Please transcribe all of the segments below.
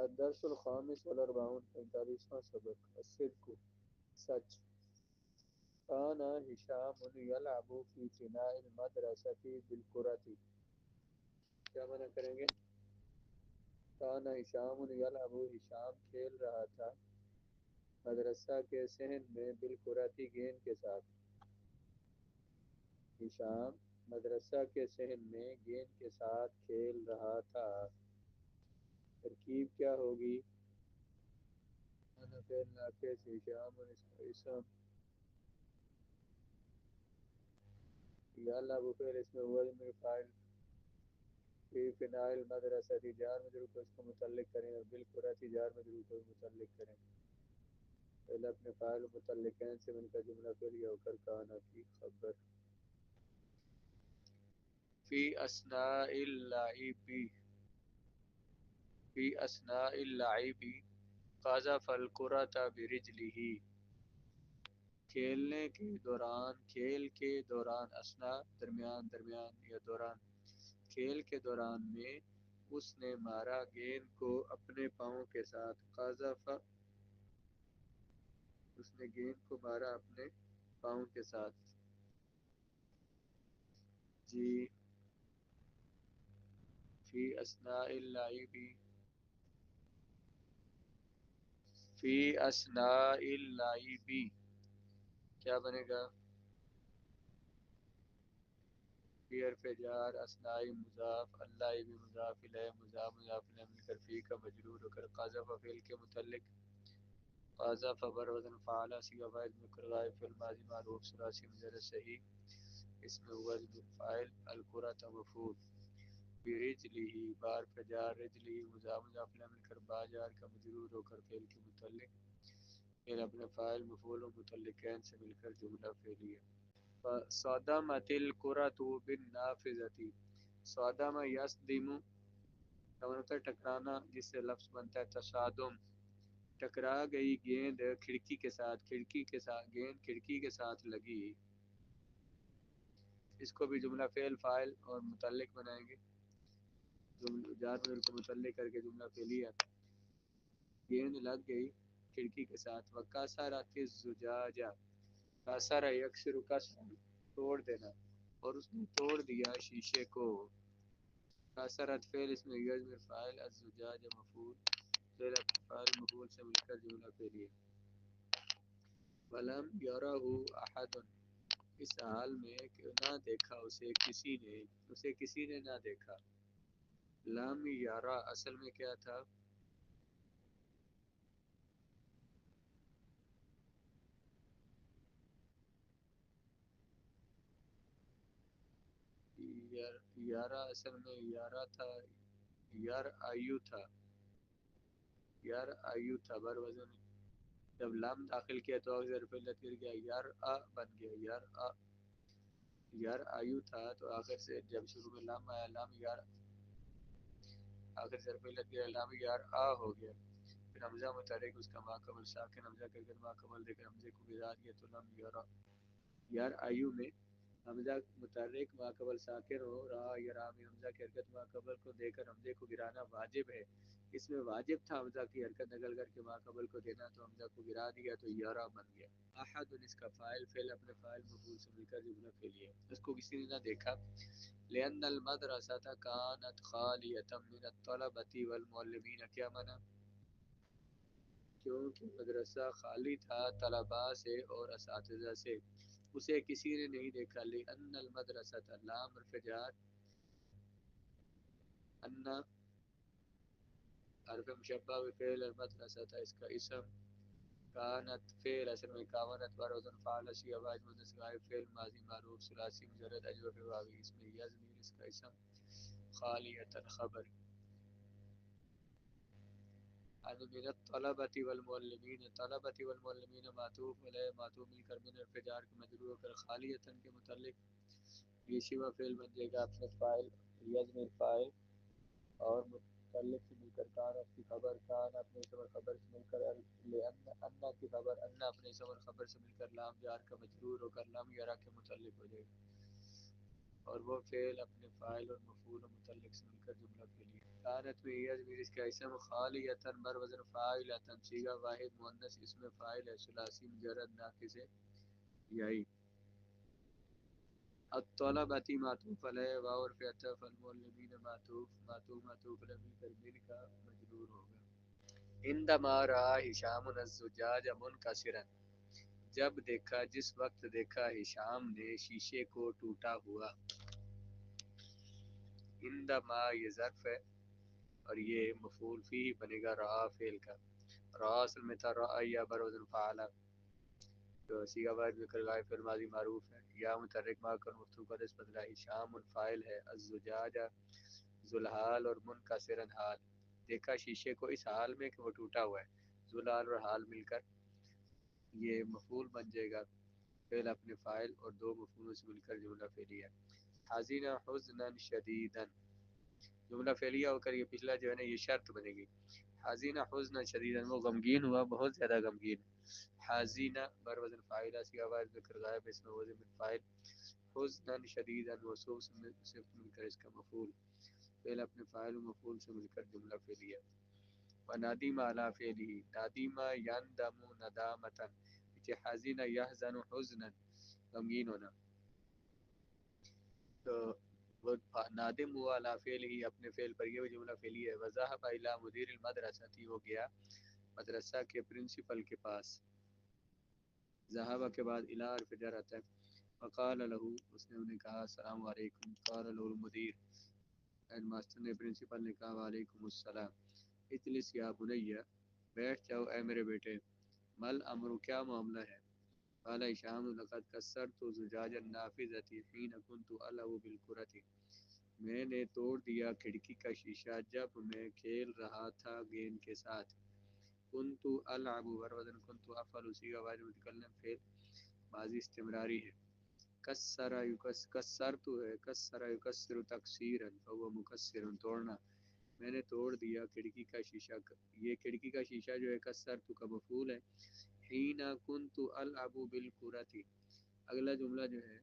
الدرس الخامس والأربعون 45واں سبق الصدق سچ كان هشام يلعب في فناء المدرسة بالكرة کیا منع کریں گے كان هشام يلعب ہشام کھیل رہا تھا مدرسہ کے صحن میں بالکرة گیند کے ساتھ ہشام مدرسہ کے صحن میں گیند کے ساتھ کھیل رہا تھا ترکیب کیا ہوگی انا فعل ناقص ہشام اسم یلعب فعل اسم اول میں فاعل فی فناء المدرسہ جار مجرور کو اس کو متعلق کریں اور بالکرة جار مجرور کو متعلق کریں پہلے اپنے فاعل متعلقین سے مل کر جملہ فعلیہ ہو کر کانا کی خبر فی اثناء اللعب فی اثناء اللعب قذف الکرة برجلہ کھیل کے دوران اثناء درمیان یا دوران کھیل کے دوران میں اس نے مارا گیند کو اپنے پاؤں کے ساتھ قذف اس نے گیند کو مارا اپنے پاؤں کے ساتھ جی فی اثناء اللعب فی اثناء اللعب کیا بنے گا فی حرف جار اثناء مضاف اللعب مضاف الیہ مضاف الیہ مل کر فی کا مجرور ہو کر قذف فعل کے متعلق قذف بر وزن فعل صیغہ فاعل مذکر غائب فعل ماضی معروف ثلاثی مضارع صحیح اسم اول فاعل الکرة مفعول برجلہ بار پہ جار رجلہ مضاف الیہ مل کر با جار کا مجرور ہو کر فعل کے متعلق پھر اپنے فاعل مفعول و متعلقین سے مل کر جملہ فعلیہ صدمت الکرة بالنافذة صدم یصدم کا مطلب ہوتا ہے ٹکرانا جس سے لفظ بنتا ہے تصادم ٹکرا گئی گیند کھڑکی کے ساتھ گیند کھڑکی کے ساتھ لگی اس کو بھی جملہ فعل فاعل اور متعلق بنائیں گے جار مجرور کو متعلق کر کے جملہ فعلیہ گیند لگ گئی کھڑکی کے ساتھ وکسرت الزجاجہ کسر یکسر کسرا توڑ دینا اور اس نے توڑ دیا شیشے کو کسرت فعل اس میں یجمع فاعل الزجاج مفعول فعل فاعل مفعول سے مل کر جملہ فعلیہ ولم یرہ احد اس حال میں کہ نہ دیکھا اسے کسی نے نہ دیکھا لم یرہ اصل میں کیا تھا یارا اصل میں یارا تھا یار آیو تھا بر وزن جب لام داخل کیا تو ظرف علت گر گیا یار آ بن گیا یار آیو تھا تو آخر سے جب شروع میں لام آیا لام یار آخر ظرف علت گیا لام یار آ ہو گیا پھر حمزہ متحرک اس کا ماقبل ساکن حمزہ کر کر ماقبل دے کر حمزے کو گزار دیا تو لام یار آیو میں حمزہ متحرک ماقبل ساکن ہو رہا یا رام حمزہ کی حرکت ماقبل کو دے کر حمزے کو گرانا واجب ہے اس میں واجب تھا حمزہ کی حرکت نقل کر کے ماقبل کو دینا تو حمزہ کو گرا دیا تو یارا بن گیا احد اس کا فاعل فعل اپنے فاعل مفعول سے مل کر جملہ فعلیہ اس کو کسی نے نہ دیکھا لأن المدرسة كانت خالية من الطلبة والمعلمين کیا معنی کیونکہ مدرسہ خالی تھا طلباء سے اور اساتذہ سے اسے کسی نے نہیں دیکھا لأن المدرسة لام ارفجار ان حرف مشبہ بفعل المدرسة تھا اس کا اسم کانت فعل اصل میں کاونت بر وزن فعل سی آواز مدرس غائب فعل ماضی معروف ثلاثی مجرد اجوف واوی اس میں یزمیر اس کا اسم خالیتا خبر ان من الطلبة والمعلمین طلبة والمعلمین معطوف علیہ معطوف مل کر من ارفجار کے مجرور کر خالیتا کے متعلق یہ سوا فعل بن جائے گا اپنے فاعل یزمیر فاعل اور متعلق سے مل کر کان اس کی خبر کان اپنے صبر خبر سے مل کر انا کی خبر انا اپنے صبر خبر سے مل کر لام جار کا مجرور ہو کر لام یرا کے متعلق ہو جائے گا اور وہ فعل اپنے فاعل اور مفعول و متعلق سے مل کر جملہ فعلیہ ہے۔ کانت میں یہ ضمیر اس کا اسم خالیتاً بر وزن فاعلتاً صیغہ واحد مؤنث اس میں فاعل ہے ثلاثی مجرد ناقص یائی۔ الطلبتی معطوف علیہ واو اور عطف المعلمین معطوف علیہ مل کر من کا مجرور ہوگا۔ عندما رأى ہشام الزجاج منکسرا جب دیکھا جس وقت دیکھا ہشام نے شیشے کو ٹوٹا ہوا۔ عندما یہ ظرف ہے اور یہ مفعول فی بنے گا رعا فعل کا۔ رعا اصل میں تھا رعا بر وزن فعلا تو سیغہ واحد میں کر غائب فعل ماضی معروف ہے۔ یا متحرک ما کر مفتوح کا اس بدلہ ہشام فاعل ہے الزجاج ذوالحال اور منکسرا حال دیکھا شیشے کو اس حال میں کہ وہ ٹوٹا ہوا ہے۔ ذوالحال اور حال مل کر یہ مفعول بن جائے گا فعل اپنے فاعل اور دو مفعولوں سے مل کر جملہ فعلیہ ہے۔ حزین حزنا شدیدا جملہ فعلیہ ہو کر یہ پچھلا جو ہے نا یہ شرط بنے گی۔ حزین حزنا شدیدا وہ غمگین ہوا بہت زیادہ غمگین۔ حزین بر وزن فاعل صیغہ واحد ذکر غائب اس میں وزن فاعل حزنا شدیدا موصوف سے مل کر اس کا مفعول فعل اپنے فاعل و مفعول سے مل کر جملہ فعلیہ۔ ونادم علی فعله نادم یندم ندامتا کہ حزین یحزن حزنا غمگین ہونا تو وہ نادم ہوا علی فعله اپنے فعل پر یہ جملہ فعلی ہے۔ وذهب الی مدیر المدرسہ وہ گیا مدرسہ کے پرنسپل کے پاس۔ ذهب کے بعد الی حرف جر آتا ہے۔ وقال له اس نے انہیں کہا السلام علیکم قال له المدیر ہیڈ ماسٹر نے پرنسپل نے کہا وعلیکم السلام۔ اجلس یا بنیہ بیٹھ جاؤ اے میرے بیٹے۔ مل امر کیا معاملہ ہے؟ قال ہشام لقد کسرت زجاج النافذة حين كنت العب بالكرة میں نے توڑ دیا کھڑکی کا شیشہ جب میں کھیل رہا تھا گیند کے ساتھ۔ كنت العب وزن كنت افعل صيغہ واحد متکلم فعل ماضی استمراری ہے۔ کسرت ہے کسر یکسر تکسیرا فهو مکسر توڑنا۔ میں نے توڑ دیا کھڑکی کا شیشہ یہ کھڑکی کا شیشہ جو ہے کسرت کا مفعول ہے۔ حین کنت العب بالکرة اگلا جملہ جو ہے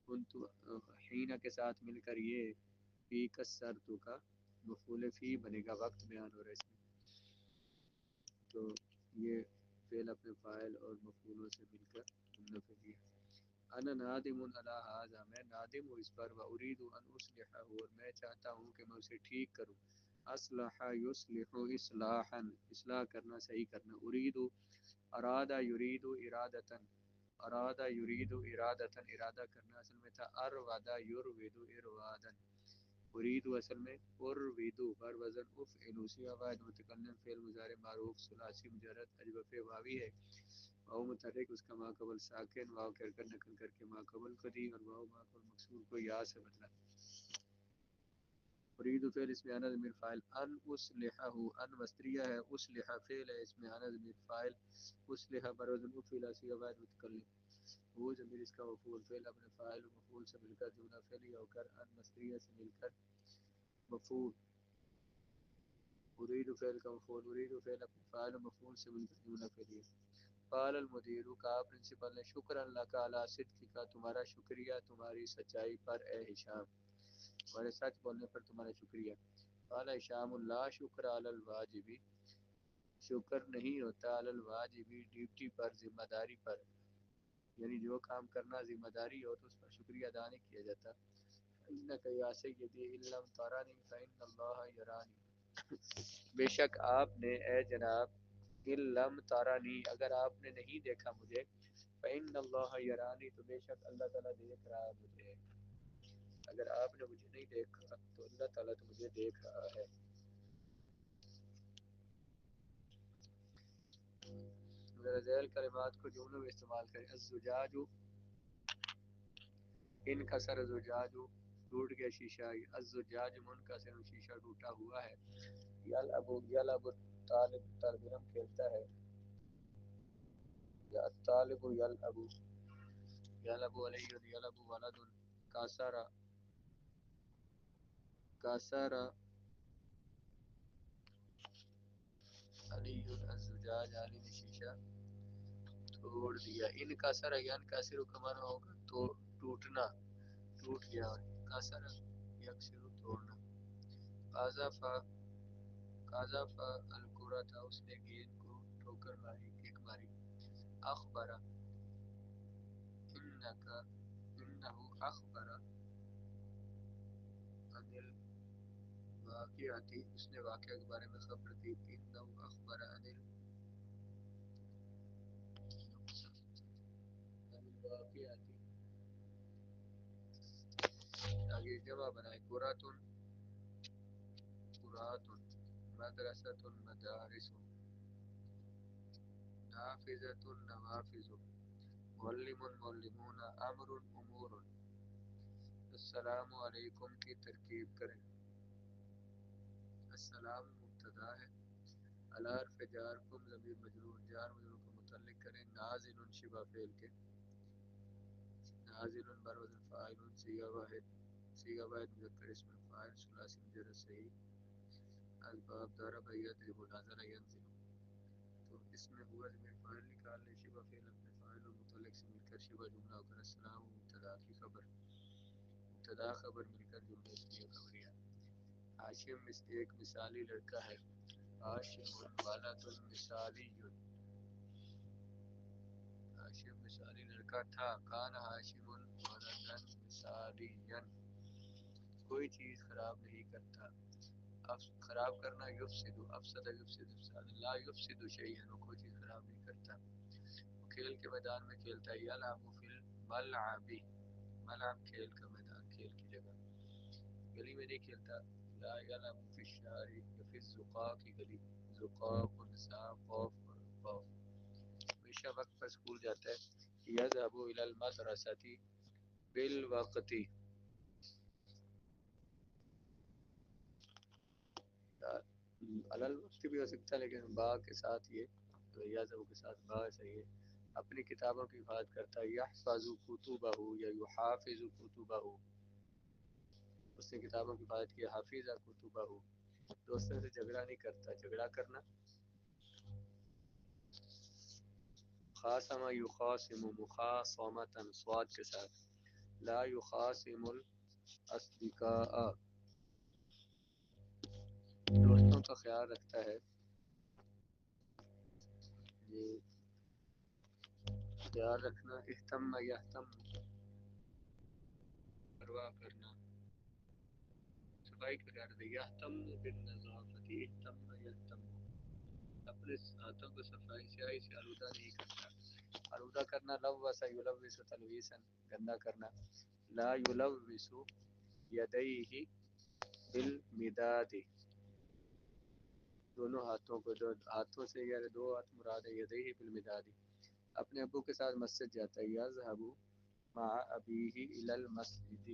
کنت حین کے ساتھ مل کر یہ فی کسرت کا مفعول فی بنے گا وقت بیان ہو رہا ہے اس میں تو یہ فعل اپنے فاعل اور مفعولوں سے مل کر جملہ فعلیہ ہے۔ انا نادم علی ھذا میں نادم ہوں اس پر و اريد ان اصلحہ اور میں چاہتا ہوں کہ میں اسے ٹھیک کروں۔ اصلح یصلح اصلاحا اصلاح کرنا صحیح کرنا۔ اريد اراد یرید ارادتا اراد یرید ارادتا ارادہ کرنا اصل میں تھا ارود یرود اروادا۔ اريد اصل میں ارید بر وزن افعل صیغہ واحد متکلم فعل مضارع معروف ثلاثی مجرد اجوف واوی ہے۔ واو متحرک اس کا ما قبل ساکن واو کر کر نقل کر کے ما قبل کو دی اور واو ما قبل مکسور کو یا سے بدلا۔ اريد فعل اسم انا ضمیر فاعل ان اصلحہ ان مصدریہ ہے اصلح فعل ہے اسم انا ضمیر فاعل اصلح بر وزن افعل صیغہ واحد متکلم وہ ضمیر اس کا مفعول فعل اپنے فاعل و مفعول سے مل کر جملہ فعلی ہو کر ان مصدریہ سے مل کر مفعول اريد فعل کا مفعول اريد فعل اپنے فاعل و مفعول سے مل کر جملہ فعلی ہے۔ قال المدیر کہا پرنسپل نے شکرا لک علی صدقک تمہارا شکریہ تمہاری سچائی پر اے ہشام تمہارے سچ بولنے پر تمہارا شکریہ۔ قال ہشام لا شکر علی الواجب شکر نہیں ہوتا علی الواجب ڈیوٹی پر ذمہ داری پر یعنی جو کام کرنا ذمہ داری ہو تو اس پر شکریہ ادا نہیں کیا جاتا۔ انک یا سیدی ان لم ترانی فإن اللہ یرانی بے شک آپ نے اے جناب ان لم ترانی اگر آپ نے نہیں دیکھا مجھے فإن اللہ یرانی تو بے شک اللہ تعالیٰ دیکھ رہا ہے مجھے اگر آپ نے مجھے نہیں دیکھا تو اللہ تعالیٰ تو مجھے دیکھ رہا ہے۔ ذیل کلمات کو جملوں میں استعمال کریں۔ الزجاج انکسر زجاج ٹوٹ گیا شیشہ الزجاج منکسر شیشہ ٹوٹا ہوا ہے۔ یلعب طالب طالب علم کھیلتا ہے یا الطالب یلعب یلعب علی یلعب ولد کاسر کاسر علی الزجاج علی نے شیشہ توڑ دیا۔ ان کاسر یا ان کاسر کا معنی ہوگا تو ٹوٹنا ٹوٹ گیا کسر یکسر توڑنا. قذف قذف الکرۃ اس نے گیند کو ٹھوکر ماری کک ماری. اخبر انک انہ اخبر عن الواقعۃ اس نے واقعہ کے بارے میں خبر دی. انہ اخبر عن الواقعۃ. آگے جمع بنائے قرۃ قرات مدرسۃ مدارس نافذۃ نوافذ معلم معلمون امر امور. السلام علیکم کی ترکیب کریں. السلام مبتدا ہے. علی حرف جار کم ضمیر مجرور جار مجرور کو متعلق کریں. نازل شبہ فعل کے. نازل بر وزن فاعل صیغہ واحد مذکر اسم فاعل ثلاثی مجرد صحیح. الباب ضرب یضرب نزل ینزل. تو اس میں ہوا ضمیر فاعل نکال لے. شبہ فعل اپنے فاعل اور متعلق سے مل کر شبہ جملہ ہو کر السلام مبتدا کی خبر مبتدا خبر مل کر جملہ اسمیہ خبریہ. ہاشم ایک مثالی لڑکا ہے. ہاشم ولد مثالی. ہاشم مثالی لڑکا تھا. کان ہاشم ولدا مثالیا. کوئی چیز خراب نہیں کرتا. خراب کرنا یفسد افسد یفسد افساد. لا یفسد شیئا کوئی چیز خراب نہیں کرتا. کھیل کے میدان میں کھیلتا ہے. یلعب فی الملعب ملعب کھیل کا میدان کھیل کی جگہ. گلی میں نہیں کھیلتا. لا یلعب فی الشارع فی الزقاق کی گلی. زقاق نساء قاف قاف. ہمیشہ وقت پر اسکول جاتا ہے. یذهب الی المدرسۃ بالوقت. علل وقت بھی ہو سکتا ہے لیکن با کے ساتھ یہ یذهب کے ساتھ با صحیح ہے. اپنی کتابوں کی حفاظت کرتا ہے. یحفظ کتبہ یا یحافظ کتبہ. اس نے کتابوں کی حفاظت کی. حافظ کتبہ. دوستوں سے جھگڑا نہیں کرتا. جھگڑا کرنا. خاصم یخاصم مخاصمۃ صاد کے ساتھ. لا یخاصم الاصدقاء دوستوں کا خیال رکھتا ہے. یہ خیال رکھنا. اہتم یہتم پرواہ کرنا صفائی کا خیال رکھتا ہے. یہتم بالنظافۃ اہتم یہتم اپنے ہاتھوں کو صفائی سیاہی سے آلودہ نہیں کرتا. آلودہ کرنا لوث یلوث تلویثا گندا کرنا. لا یلوث یدیہ بالمداد دونوں ہاتھوں کو دو ہاتھوں سے یا دو ہاتھ مراد ہے. یدیہ بالمداد اپنے ابو کے ساتھ مسجد جاتا ہے. یذهب مع ابیہ الی المسجد